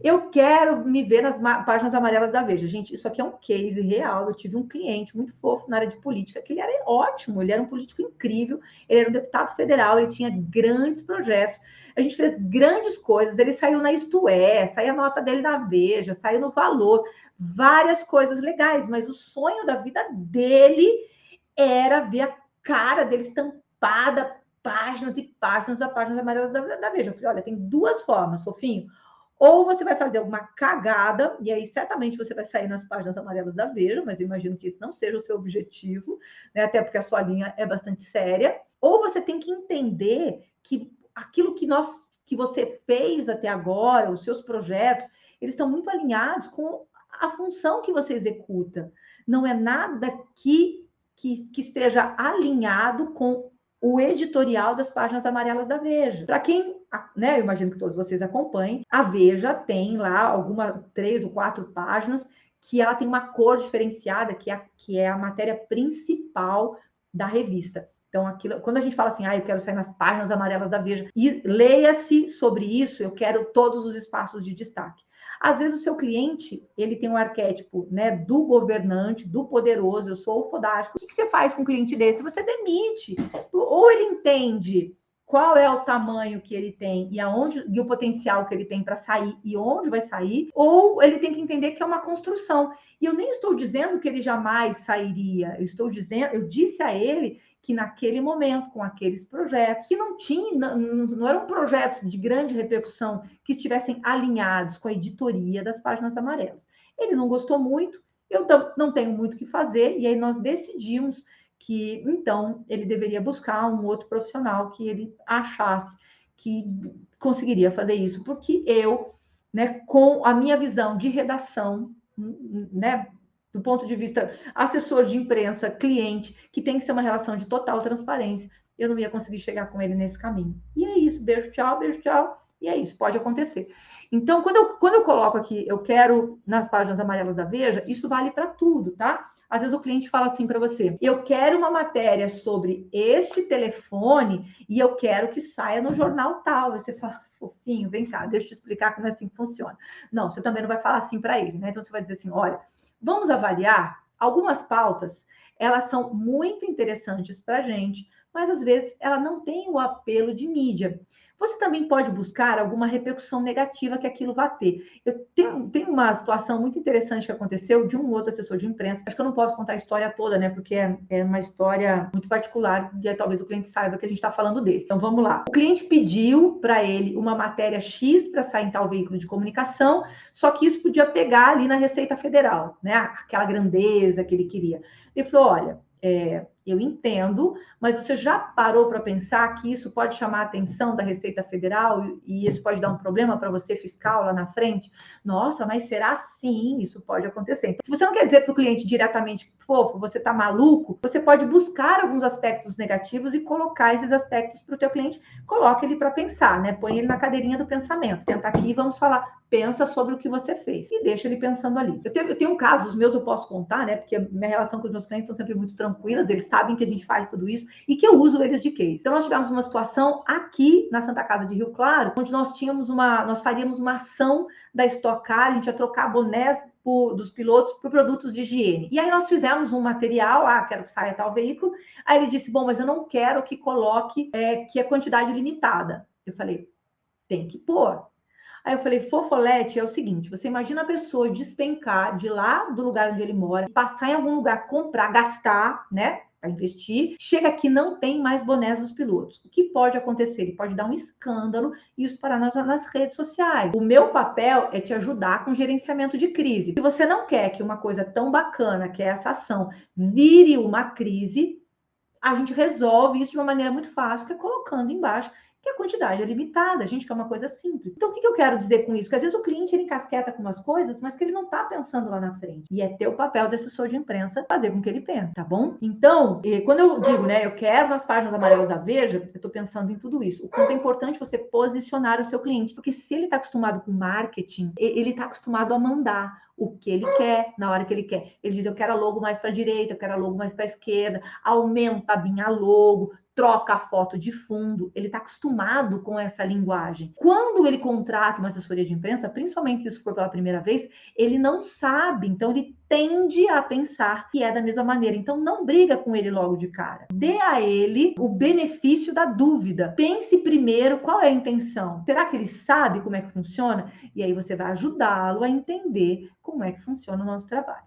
Eu quero me ver nas páginas amarelas da Veja. Gente, isso aqui é um case real. Eu tive um cliente muito fofo na área de política, que ele era ótimo, ele era um político incrível, ele era um deputado federal, ele tinha grandes projetos, a gente fez grandes coisas, ele saiu na Isto É, saiu a nota dele na Veja, saiu no Valor, várias coisas legais, mas o sonho da vida dele era ver a cara dele estampada, páginas e páginas da página amarelas da Veja. Eu falei, olha, tem duas formas, fofinho. Ou você vai fazer uma cagada, e aí certamente você vai sair nas páginas amarelas da Veja, mas eu imagino que isso não seja o seu objetivo, né? Até porque a sua linha é bastante séria. Ou você tem que entender que aquilo que você fez até agora, os seus projetos, eles estão muito alinhados com a função que você executa. Não é nada que esteja alinhado com o editorial das páginas amarelas da Veja. Para quem, né, eu imagino que todos vocês acompanhem, a Veja tem lá 3 ou 4 páginas que ela tem uma cor diferenciada, que é a matéria principal da revista. Então, quando a gente fala assim, eu quero sair nas páginas amarelas da Veja, e leia-se sobre isso, eu quero todos os espaços de destaque. Às vezes o seu cliente, ele tem um arquétipo, né, do governante, do poderoso, eu sou o fodástico. O que você faz com um cliente desse? Você demite. Ou ele entende qual é o tamanho que ele tem e o potencial que ele tem para sair e onde vai sair, ou ele tem que entender que é uma construção. E eu nem estou dizendo que ele jamais sairia, eu disse a ele que naquele momento, com aqueles projetos, que não eram projetos de grande repercussão, que estivessem alinhados com a editoria das páginas amarelas. Ele não gostou muito, eu não tenho muito o que fazer, e aí nós decidimos que, então, ele deveria buscar um outro profissional que ele achasse que conseguiria fazer isso, porque eu, né, com a minha visão de redação, né, do ponto de vista assessor de imprensa, cliente, que tem que ser uma relação de total transparência, eu não ia conseguir chegar com ele nesse caminho. E é isso, beijo, tchau, e é isso, pode acontecer. Então, quando eu coloco aqui, eu quero nas páginas amarelas da Veja, isso vale para tudo, tá? Às vezes o cliente fala assim para você, eu quero uma matéria sobre este telefone e eu quero que saia no jornal tal. Aí você fala, fofinho, vem cá, deixa eu te explicar como é assim que funciona. Não, você também não vai falar assim para ele, né? Então você vai dizer assim, olha, vamos avaliar algumas pautas, elas são muito interessantes para a gente, mas às vezes ela não tem o apelo de mídia. Você também pode buscar alguma repercussão negativa que aquilo vá ter. Eu tenho uma situação muito interessante que aconteceu de um outro assessor de imprensa. Acho que eu não posso contar a história toda, né? Porque é uma história muito particular e aí talvez o cliente saiba que a gente está falando dele. Então vamos lá. O cliente pediu para ele uma matéria X para sair em tal veículo de comunicação, só que isso podia pegar ali na Receita Federal, né? Aquela grandeza que ele queria. Ele falou: olha, eu entendo, mas você já parou para pensar que isso pode chamar a atenção da Receita Federal e isso pode dar um problema para você fiscal lá na frente? Nossa, mas será sim? Isso pode acontecer. Então, se você não quer dizer para o cliente diretamente, fofo, você está maluco, você pode buscar alguns aspectos negativos e colocar esses aspectos para o teu cliente. Coloca ele para pensar, né? Põe ele na cadeirinha do pensamento. Tenta aqui e vamos falar. Pensa sobre o que você fez e deixa ele pensando ali. Eu tenho um caso, os meus eu posso contar, né? Porque a minha relação com os meus clientes são sempre muito tranquilas, eles sabem que a gente faz tudo isso e que eu uso eles de case. Então, nós tivemos uma situação aqui na Santa Casa de Rio Claro, onde nós faríamos uma ação da Stock Car, a gente ia trocar bonés dos pilotos por produtos de higiene. E aí nós fizemos um material, quero que saia tal veículo. Aí ele disse, bom, mas eu não quero que coloque que é quantidade limitada. Eu falei, tem que pôr. Aí eu falei, fofolete é o seguinte, você imagina a pessoa despencar de lá do lugar onde ele mora, passar em algum lugar, comprar, gastar, né? Para investir, chega aqui não tem mais bonés dos pilotos. O que pode acontecer? Ele pode dar um escândalo e isso parar nas redes sociais. O meu papel é te ajudar com gerenciamento de crise. Se você não quer que uma coisa tão bacana, que é essa ação, vire uma crise, a gente resolve isso de uma maneira muito fácil, que é colocando embaixo que a quantidade é limitada, a gente quer uma coisa simples. Então, o que eu quero dizer com isso? Que às vezes o cliente ele encasqueta com umas coisas, mas que ele não está pensando lá na frente. E é teu papel de assessor de imprensa fazer com que ele pense, tá bom? Então, quando eu digo, né, eu quero nas páginas amarelas da Veja, eu estou pensando em tudo isso. O quanto é importante você posicionar o seu cliente, porque se ele está acostumado com marketing, ele está acostumado a mandar o que ele quer, na hora que ele quer. Ele diz, eu quero a logo mais para a direita, eu quero a logo mais para a esquerda, aumenta a minha logo, troca a foto de fundo, ele está acostumado com essa linguagem. Quando ele contrata uma assessoria de imprensa, principalmente se isso for pela primeira vez, ele não sabe, então ele tende a pensar que é da mesma maneira. Então não briga com ele logo de cara. Dê a ele o benefício da dúvida. Pense primeiro qual é a intenção. Será que ele sabe como é que funciona? E aí você vai ajudá-lo a entender como é que funciona o nosso trabalho.